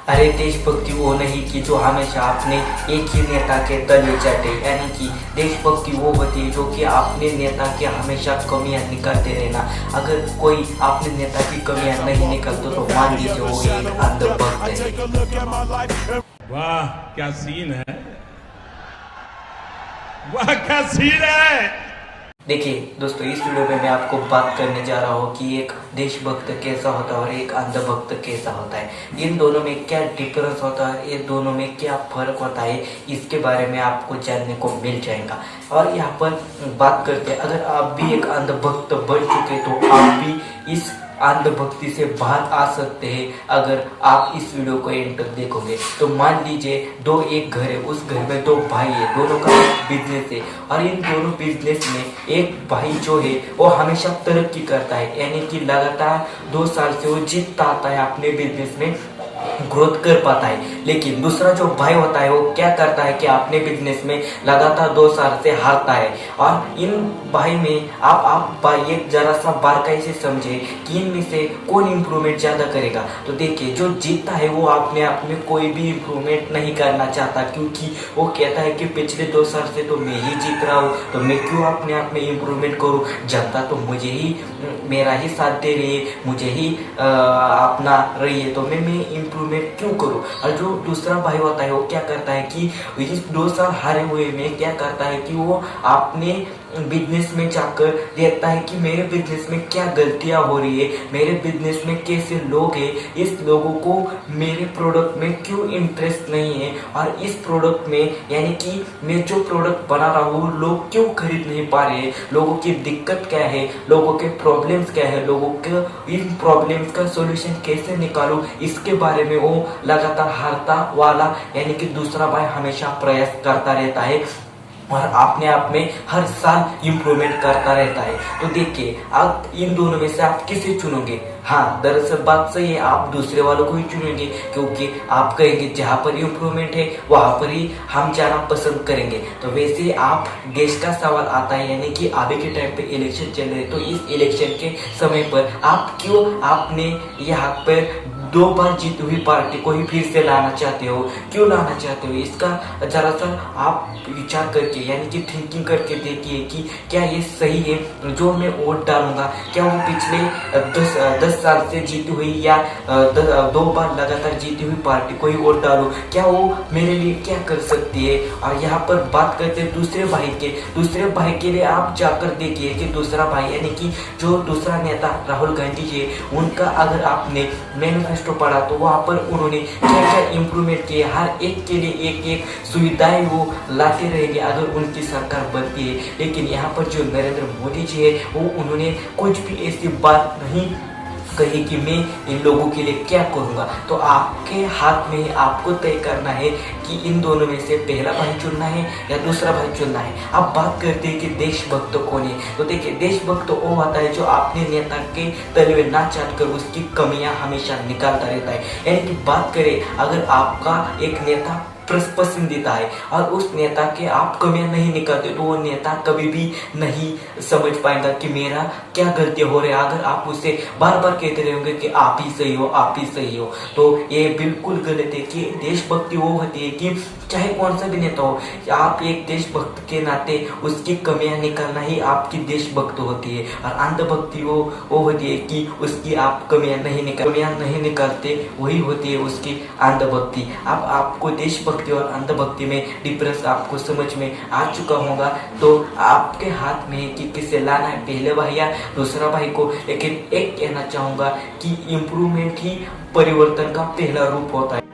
अरे देशभक्ति वो नहीं कि जो हमेशा अपने एक ही नेता के तले चटे, यानी कि देशभक्ति वो होती है जो कि अपने नेता के हमेशा कमियां निकालते रहना। अगर कोई अपने नेता की कमियां नहीं निकालते तो मान लीजिए वो एक अंधभक्त है। वाह क्या सीन है, वाह क्या सीन है। देखिए दोस्तों, इस वीडियो में मैं आपको बात करने जा रहा हूँ कि एक देशभक्त कैसा होता है और एक अंधभक्त कैसा होता है। इन दोनों में क्या डिफरेंस होता है, ये दोनों में क्या फर्क होता है, इसके बारे में आपको जानने को मिल जाएगा। और यहाँ पर बात करते हैं, अगर आप भी एक अंधभक्त बन चुके तो आप भी इस अंधभक्ति से बाहर आ सकते हैं अगर आप इस वीडियो को एंड तक देखोगे। तो मान लीजिए एक घर है, उस घर में दो भाई है, दोनों का बिजनेस है और इन दोनों बिजनेस में एक भाई जो है वो हमेशा तरक्की करता है, यानी कि लगातार 2 साल से वो जीतता आता है, अपने बिजनेस में ग्रोथ कर पाता है। लेकिन दूसरा जो भाई होता है वो क्या करता है कि अपने बिजनेस में लगातार 2 साल से हारता है। और इन भाई में आप भाई एक जरा सा बारकाई से समझे कि इनमें से कौन इम्प्रूवमेंट ज्यादा करेगा। तो देखिए, जो जीतता है वो अपने आप में कोई भी इम्प्रूवमेंट नहीं करना चाहता, क्योंकि वो कहता है कि पिछले 2 साल से तो मैं ही जीत रहा हूँ, तो मैं क्यों अपने आप में इम्प्रूवमेंट करूँ। जनता तो मुझे ही, मेरा ही साथ दे रही है, मुझे ही अपना रही है, तो मैं इम्प्रूवमेंट क्यों करूं। और जो दूसरा भाई होता है वो क्या करता है कि इस 2 साल हारे हुए में क्या करता है कि वो अपने बिजनेस में जाकर देखता है कि मेरे बिजनेस में क्या गलतियां हो रही है, मेरे बिजनेस में कैसे लोग हैं, इस लोगों को मेरे प्रोडक्ट में क्यों इंटरेस्ट नहीं है, और इस प्रोडक्ट में यानी कि मैं जो प्रोडक्ट बना रहा हूँ लोग क्यों खरीद नहीं पा रहे हैं, लोगों की दिक्कत क्या है, लोगों के प्रॉब्लम्स क्या है, लोगों के इन प्रॉब्लम्स का सोल्यूशन कैसे निकालूं, इसके बारे में वो लगातार हारता वाला यानी कि दूसरा भाई हमेशा प्रयास करता रहता है और अपने आप में हर साल इम्प्रूवमेंट करता रहता है। तो देखिए, आप इन दोनों में से आप किसे चुनोगे। हाँ, दरअसल बात सही है, आप दूसरे वालों को ही चुनेंगे, क्योंकि आप कहेंगे जहाँ पर इम्प्रूवमेंट है वहां पर ही हम जाना पसंद करेंगे। तो वैसे आप देश का सवाल आता है, यानी कि अभी के टाइम पे इलेक्शन चल रहे, तो इस इलेक्शन के समय पर आप क्यों आपने यहाँ पर 2 बार जीती हुई पार्टी को ही फिर से लाना चाहते हो, क्यों लाना चाहते हो। इसका जरा सा आप विचार करके यानी कि थिंकिंग करके देखिए कि क्या ये सही है। जो मैं वोट डालूंगा क्या वो पिछले 10 साल से जीती हुई या 2 बार लगातार जीती हुई पार्टी को ही वोट डालूं, क्या वो मेरे लिए क्या कर सकती है। और यहाँ पर बात करते हैं दूसरे भाई के लिए आप जाकर देखिए कि दूसरा भाई यानी कि जो दूसरा नेता राहुल गांधी जी, उनका अगर आपने मैनिफेस्टो पढ़ा तो वहां पर उन्होंने क्या क्या इम्प्रूवमेंट किए, हर एक के लिए एक सुविधाएं वो लाते रहेंगे अगर उनकी सरकार बनती है। लेकिन यहाँ पर जो नरेंद्र मोदी जी है वो उन्होंने कुछ भी ऐसी बात नहीं कही कि मैं इन लोगों के लिए क्या करूंगा। तो आपके हाथ में आपको तय करना है कि इन दोनों में से पहला भाई चुनना है या दूसरा भाई चुनना है। अब बात करते हैं कि देशभक्त कौन है। तो देखिए, देशभक्त वो होता है जो अपने नेता के तले में ना चाट कर उसकी कमियां हमेशा निकालता रहता है। यानी कि बात करें, अगर आपका एक नेता पसंदीदा है और उस नेता के आप कमियां नहीं निकालते तो वो नेता कभी भी नहीं समझ पाएगा कि मेरा क्या गलतियां हो रही है। अगर आप उसे बार बार कहते रहेंगे कि आप ही सही हो, आप ही सही हो, तो ये बिल्कुल गलत है। कि देशभक्ति वो होती है कि चाहे कौन सा भी नेता हो, आप एक देशभक्त के नाते उसकी कमियां निकालना ही आपकी देशभक्त होती है। और अंधभक्ति वो होती है कि उसकी आप कमियां नहीं निकालते, वही होती है उसकी अंधभक्ति। अब आपको देशभक्ति और अंधभक्ति में डिफरेंस आपको समझ में आ चुका होगा। तो आपके हाथ में कि किसे लाना है, पहले भाई या दूसरा भाई को। लेकिन एक कहना चाहूंगा कि इम्प्रूवमेंट ही परिवर्तन का पहला रूप होता है।